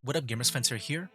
What up, gamers? Fencer here,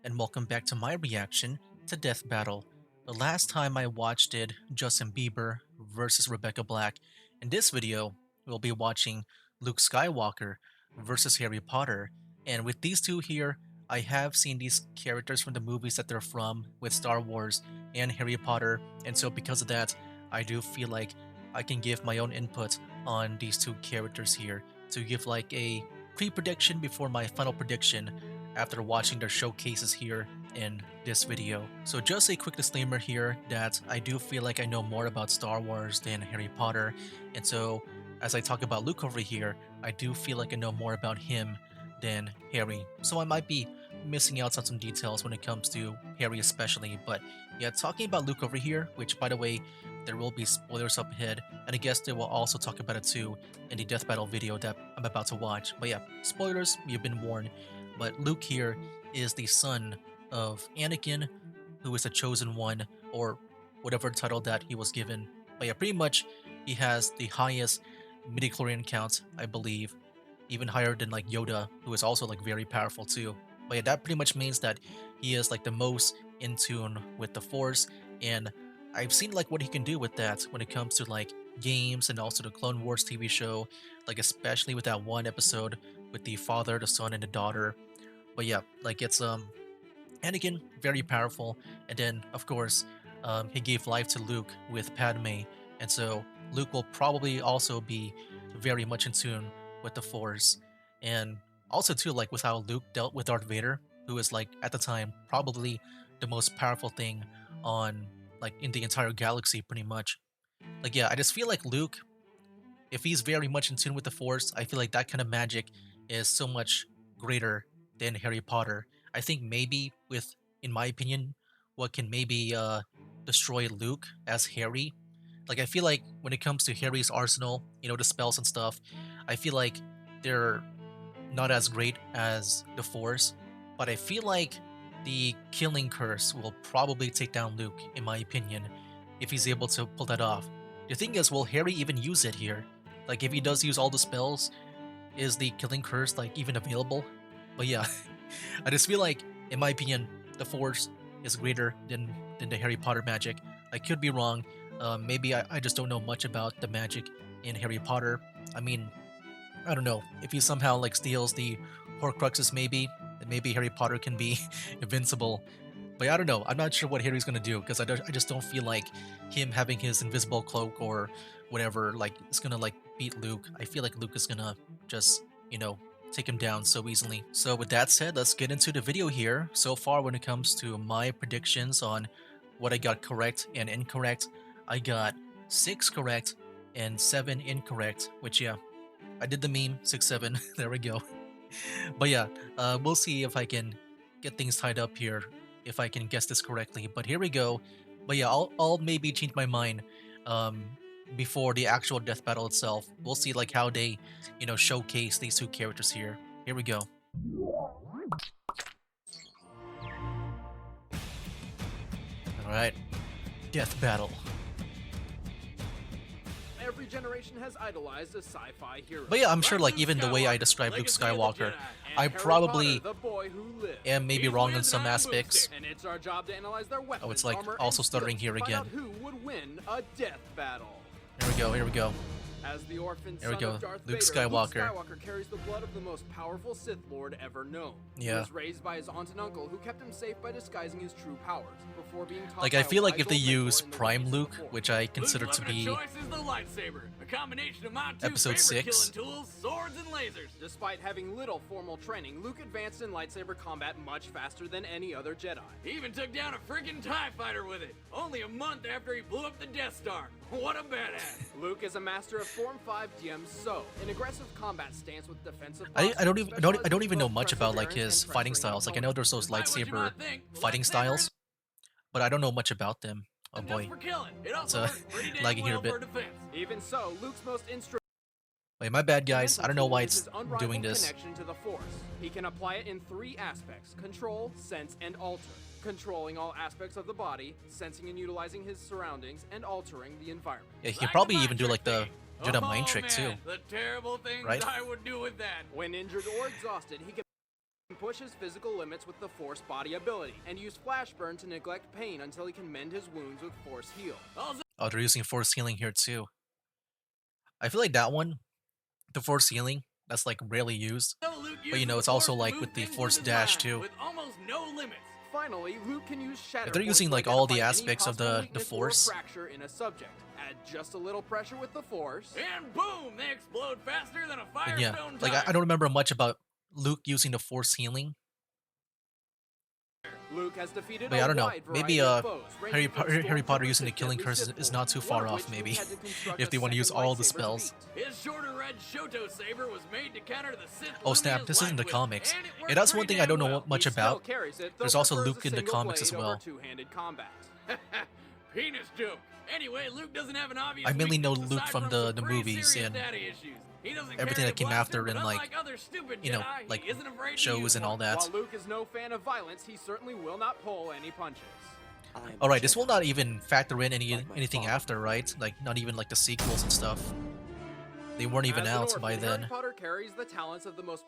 and welcome back to my reaction to Death Battle. The last time I watched it, Justin Bieber versus Rebecca Black. In this video, we'll be watching Luke Skywalker versus Harry Potter. And with these two here, I have seen these characters from the movies that they're from with Star Wars and Harry Potter, and so because of that, I do feel like I can give my own input on these two characters here to give like a pre-prediction before my final prediction after watching their showcases here in this video. So just a quick disclaimer here that I do feel like I know more about Star Wars than Harry Potter, and so as I talk about Luke over here, I do feel like I know more about him than Harry. So I might be missing out on some details when it comes to Harry especially, but yeah, talking about Luke over here, which by the way, there will be spoilers up ahead, and I guess they will also talk about it too in the death battle video that I'm about to watch. But yeah, spoilers, you've been warned. But Luke here is the son of Anakin, who is a chosen one, or whatever title that he was given. But yeah, pretty much he has the highest midichlorian count, I believe, even higher than like Yoda, who is also like very powerful too. But yeah, that pretty much means that he is like the most in tune with the Force, and I've seen like what he can do with that when it comes to like games and also the Clone Wars TV show, like especially with that one episode with the father, the son, and the daughter. But yeah, like it's Anakin, very powerful, and then of course, he gave life to Luke with Padme, and so Luke will probably also be very much in tune with the Force, and also too like with how Luke dealt with Darth Vader, who is like at the time probably the most powerful thing on like in the entire galaxy, pretty much. Like yeah, I just feel like Luke, if he's very much in tune with the Force, I feel like that kind of magic is so much greater than Harry Potter. I think maybe with, in my opinion, what can maybe destroy Luke as Harry. Like I feel like when it comes to Harry's arsenal, you know, the spells and stuff, I feel like they're not as great as the Force, but I feel like the Killing Curse will probably take down Luke, in my opinion, if he's able to pull that off. The thing is, will Harry even use it here? Like, if he does use all the spells, is the Killing Curse, like, even available? But yeah, I just feel like, in my opinion, the Force is greater than the Harry Potter magic. I could be wrong. Maybe I just don't know much about the magic in Harry Potter. I mean, I don't know, if he somehow like steals the Horcruxes, maybe then maybe Harry Potter can be invincible. But I don't know. I'm not sure what Harry's gonna do because I just don't feel like him having his invisible cloak or whatever like is gonna like beat Luke. I feel like Luke is gonna just take him down so easily. So with that said, let's get into the video here. So far, when it comes to my predictions on what I got correct and incorrect, I got 6 correct and 7 incorrect. Which yeah, I did the meme 6-7. There we go. But yeah, we'll see if I can get things tied up here, if I can guess this correctly. But here we go. But yeah, I'll maybe change my mind um, before the actual death battle itself. We'll see like how they, showcase these two characters here. Here we go. All right, death battle. Every generation has idolized a sci-fi hero. But yeah, I'm sure like Luke even the way I Skywalker, describe Luke Legacy of the Skywalker, Jedi, I and Harry probably Potter, the boy who lived. am maybe These wrong in wins some and aspects. boosted, and it's our job to analyze their weapons, Oh, it's like armor, also and stuttering skills here to find again. out who would win a death battle. Here we go, here we go. As the orphan There we son go. of Darth Luke Vader, Skywalker. Luke Skywalker carries the blood of the most powerful Sith Lord ever known. Yeah. He was raised by his aunt and uncle, who kept him safe by disguising his true powers before being taught Like by I a feel like wise if they old mentor use in the Prime ways of the Luke, Force. which I consider to be choice is the lightsaber, a combination of my two Episode favorite 6. killing tools, swords and lasers. Despite having little formal training, Luke advanced in lightsaber combat much faster than any other Jedi. He even took down a friggin' TIE fighter with it, only a month after he blew up the Death Star. What a badass. Luke is a master of Form 5 DM So, an aggressive combat stance with defensive I don't even I don't even know both much about like perseverance his and fighting pressuring styles. Like I know there's those Despite what you lightsaber might think, fighting lightsaber styles, but I don't know much about them. Oh isn't boy. just for killing. It It's also works pretty damn lagging here a well bit. for defense. Even so, Luke's most instrumental Wait, my bad guys. I don't know why is it's his unrivaled doing this. connection to the Force. He can apply it in 3 aspects: control, sense, and alter. Controlling all aspects of the body, sensing and utilizing his surroundings, and altering the environment. Yeah, he Like could probably the even do like the thing. Jedi mind trick man, too. The terrible things Right? I would do with that. When injured or exhausted, he can push his physical limits with the Force body ability, and use Flash Burn to neglect pain until he can mend his wounds with Force Heal. Oh, they're using Force Healing here too. I feel like that one, the Force Healing, that's like rarely used. But you know, it's also like with the Force Dash too. With almost no limits. Finally, Luke can use Shatter If they're Force using to like all the identify any aspects of possible the weakness or Force. fracture in a subject. Add just a little pressure with the Force, And boom, they explode faster than a And yeah, firestone like I don't remember much about Luke using the Force Healing. Luke has defeated But yeah, I a don't know. wide Maybe variety of foes, ranging from Harry Potter stormtroopers using the to Killing deadly Curse Sith is Lords, not too one far of off. which Maybe Luke had to construct if a they want to use second all the lightsaber to spells. beat. His shorter red Shoto saber was made to counter the Sith. Oh snap! Lumia's This isn't the light comics. whip, and it Yeah, worked that's one pretty thing I don't damn know well. much He still about. carries it, though There's also prefers Luke a in the single comics blade as over well. two-handed combat. Penis joke. Anyway, Luke doesn't have an obvious I mainly know weakness Luke aside from some the pretty movies serious and daddy issues. He doesn't everything carry that came a blaster, after but in like, unlike other stupid you know, Jedi, like he isn't afraid to shows use and all one. that. While Luke is no fan of violence, he certainly will not pull any punches. All right, this will not even factor in anything after, right? Like not even like the sequels and stuff. They weren't even As an out orphan, by Harry then. Potter carries the talents of the most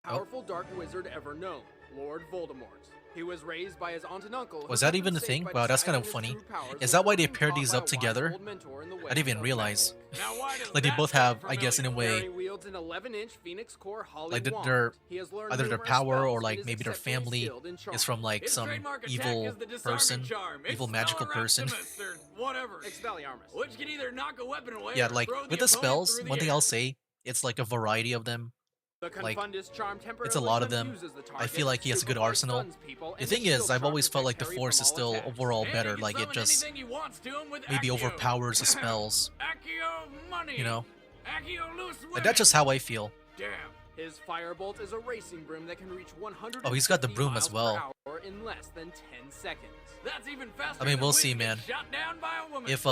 powerful dark wizard ever known, Lord Voldemort. He was raised by his aunt and uncle. who Was that kept even him a safe thing? by Wow, that's kind deciding of his funny. true powers Is were that why they being paired taught these by up a wise together? old mentor in the I ways didn't even of realize. Now, why does Like they that both sound have, I guess, in a familiar? way, Harry wields an 11-inch Phoenix Core Holly like wand. their He has learned either their numerous power spells or and like is maybe their exceptionally family skilled in charm. is from like Its some trademark attack evil is the disarming person, charm. evil magical person. Expelliarmus or whatever. Expelliarmus. Which can either knock a weapon away Yeah, or like throw with the the opponent spells, through the one thing air. I'll say, it's like a variety of them. The Like, Confundus charm it's a lot of them. confuses the I target, feel like he has a good stupefies, arsenal. stuns people, The and thing the is, shield I've charm always felt like protects the Harry Force from is all still attacks. overall And he better. can Like it summon just anything he wants to him with maybe Accio. overpowers the spells. Accio money. You know, Accio loose like that's just how I feel. Damn. His firebolt is a racing broom that can reach 100 Oh, he's got the broom as well. in less than 10 seconds. That's even faster. I mean, than we'll Wiz see, gets man. Shot down by a woman. If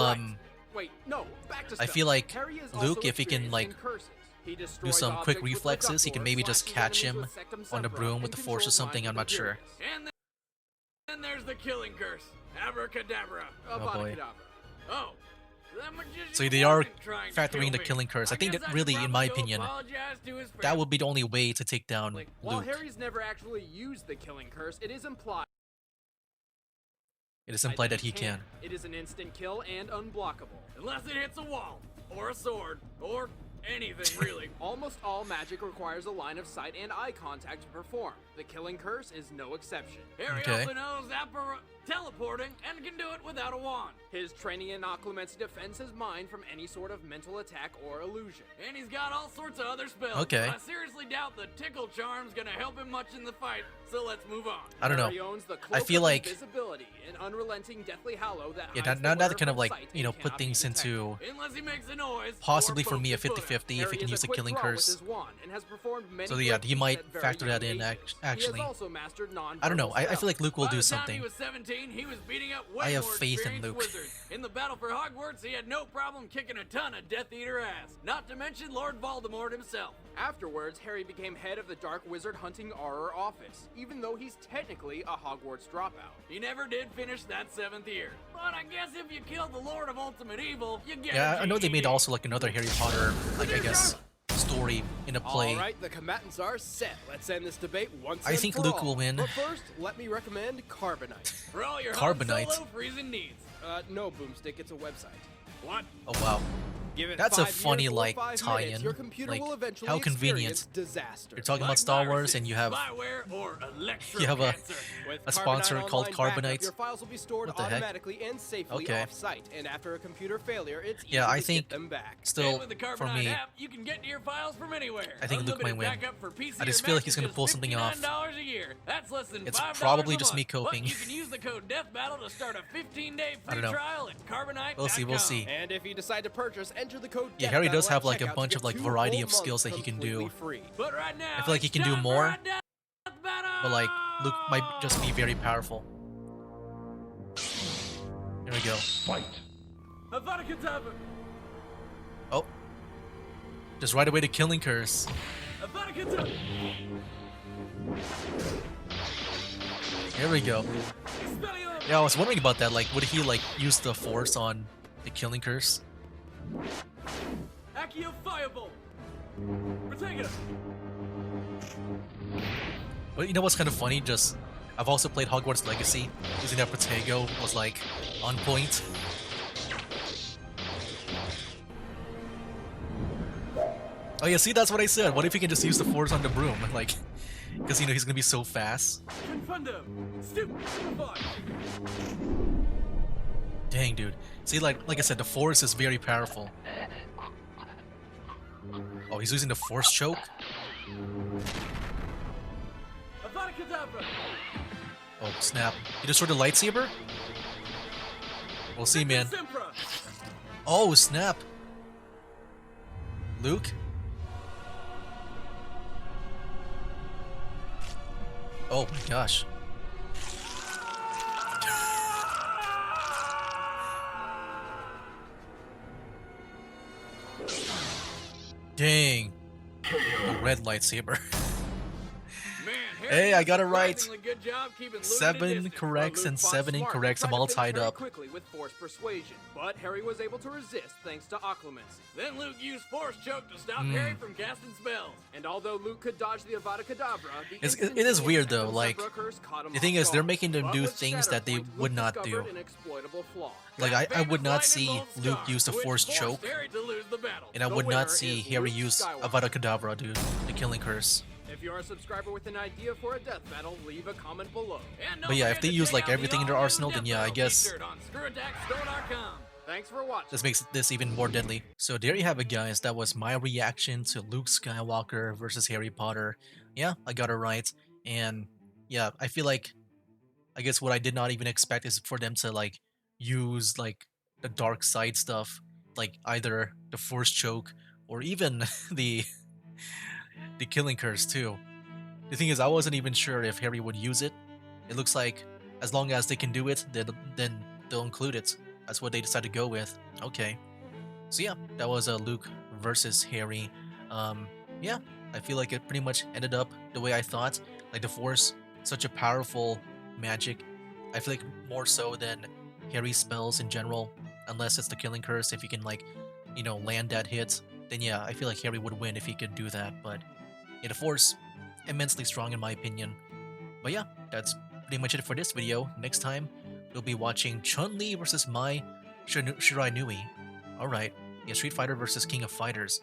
Wait, no, back to I stuff. feel like Harry is Luke, also if he can, experienced like, in curses. He do destroys some quick objects with reflexes, he the can duck maybe lore, just slashes catch enemies him with Sectum on the Sempra, broom and with the Force or controls something. minds I'm with not sure. Imperius. And then there's the killing curse. Abracadabra. Oh, boy. Avada-kedavra. Oh. That magician So they are wasn't trying to factoring kill the me. killing curse. I think guess that I really, should in my probably go opinion, apologize to his that family. would be the only way to take down While Luke. Harry's never actually used the killing curse, it is implied It is implied that he can. It is an instant kill and unblockable. Unless it hits a wall, or a sword, or anything really. Almost all magic requires a line of sight and eye contact to perform. The killing curse is no exception. Harry Okay. also knows teleporting and can do it without a wand. His training in occlumency defends his mind from any sort of mental attack or illusion. And he's got all sorts of other spells. Okay. I seriously doubt the tickle charm's gonna help him much in the fight, so let's move on. I don't know. Harry owns the I cloak feel of like- invisibility, an unrelenting deathly hallow that Yeah, hides now the that wearer kind of from like, sight you know, and put cannot be things detected. into Unless he makes a noise. possibly or for me a pokes his foot 50-50 if Harry he can is use a the quick killing draw with curse. his wand and has performed many So yeah, great he might feats at very factor that young in ages. actually. He has also mastered I don't know. nonverbal I feel spells. like Luke will By do the time something. he was 17, he was beating up way I have more faith in experienced Luke. wizards. In the battle for Hogwarts, he had no problem kicking a ton of Death Eater ass. Not to mention Lord Voldemort himself. Afterwards, Harry became head of the Dark Wizard Hunting Auror office, even though he's technically a Hogwarts dropout. He never did finish that 7th year. But I guess if you kill the Lord of Ultimate Evil, you get Yeah, a I know they made GED. also like another Harry Potter, like I guess, story in a play. All right, the combatants are set. Let's end this debate once I and think for Luke all. will win. But first, let me recommend Carbonite. For all your Han Carbonite. Solo freezing needs. No, Boomstick, it's a website. What? Oh wow, Give it That's a 5 funny, years or like, 5 tie-in. minutes, your computer Like, will eventually how convenient. experience disaster. you're talking Like about Star Wars viruses, and you have spyware, or you have a electrocancer. With a sponsor Carbonite called Online Backup, Carbonite. your files will be stored What the heck? automatically and safely Okay. off-site, and after a computer failure, it's Yeah, easy I to think get them back. And still with the for Carbonite me, app, you can get to your files from anywhere. I think Luke Unlimited might win. backup for PC I just or feel Mac like he's is gonna just pull something off. $59 a year. That's less than It's $5 probably a just me month. coping. But you can use the code DEATHBATTLE to start a 15-day I free don't know. trial at Carbonite.com. We'll see. And if you decide to purchase, enter the code Yeah, Harry does DEATHBATTLE have at like a checkout to bunch get of like 2 variety full of skills that months he can do. completely free. But right now, I feel like he it's can do time for more, a death battle! but like Luke might just be very powerful. Here we go. Avada Kedavra! Oh, just right away to killing curse. Avada Kedavra! Here we go. Expelliarmus! Yeah, I was wondering about that. Like, would he like use the Force on the killing curse? Accio Firebolt! Protego! But you know what's kind of funny? Just I've also played Hogwarts Legacy. Using that Protego was like on point. Oh yeah, see, that's what I said. What if he can just use the Force on the broom? Like, because you know he's gonna be so fast. Confundo! Stupefy! Dang, dude. See, like I said, the Force is very powerful. Oh, he's using the Force choke. Avada Kedavra! Oh snap! He destroyed the lightsaber. We'll see, man. Sempra! Oh snap! Luke. Oh my gosh. Dang. A red lightsaber. Man, Hey, I got it right. surprisingly good job keeping Luke at a 7 distance. corrects Luke and fought 7 smart and incorrects. tried I'm to all finish tied very up. quickly with Force persuasion, but Harry was able to resist thanks to occlumency. Then Luke used Force Choke to stop Harry from casting spells. And although Luke could dodge the Avada Kedavra, the It is weird though. Like, Sempra curse caught him the thing off is, they're guard. making them But do with things that they Shatterpoint, would Luke not do. discovered an exploitable flaw. Like, I would not see Lightning bolt Luke star, use the which Force forced choke, Harry to lose the battle. and I The would winner not see is Harry Luke use Skywalker. Avada Kedavra, dude. The Killing Curse. If you're a subscriber with an idea for a death battle, leave a comment below. And don't But yeah, if forget they to use, check like, out the everything in their all-new arsenal, then Death yeah, I Battle guess- featured on ScrewAttackStore.com. Thanks for watching. This makes this even more deadly. So there you have it, guys. That was my reaction to Luke Skywalker versus Harry Potter. Yeah, I got it right. And yeah, I feel like, I guess what I did not even expect is for them to like use like the dark side stuff, like either the Force choke or even the Killing Curse too. The thing is, I wasn't even sure if Harry would use it. It looks like as long as they can do it, then they'll include it. That's what they decided to go with. Okay. So yeah, that was Luke versus Harry. Yeah, I feel like it pretty much ended up the way I thought. Like the Force, such a powerful magic. I feel like more so than Harry's spells in general, unless it's the Killing Curse. If you can like, you know, land that hit, then yeah, I feel like Harry would win if he could do that. But yeah, the Force, immensely strong in my opinion. But yeah, that's pretty much it for this video. Next time, we'll be watching Chun-Li versus Mai Shirai Nui. Alright, yeah, Street Fighter versus King of Fighters.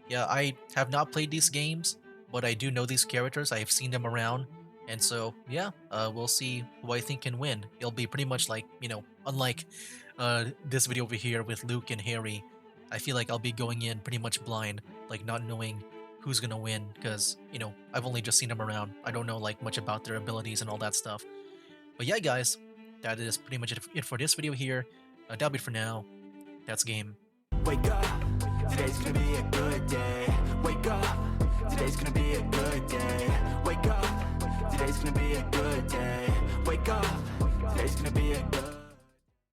Yeah, I have not played these games, but I do know these characters. I have seen them around. And so, yeah, we'll see who I think can win. It'll be pretty much like, you know, unlike this video over here with Luke and Harry. I feel like I'll be going in pretty much blind, like not knowing who's gonna win, because, you know, I've only just seen them around. I don't know like much about their abilities and all that stuff. But yeah, guys, that is pretty much it for this video here. That'll be it for now. That's game. Wake up, today's gonna be a good day. Wake up, today's gonna be a good day. Wake up, today's gonna be a good day. Wake up, today's gonna be a good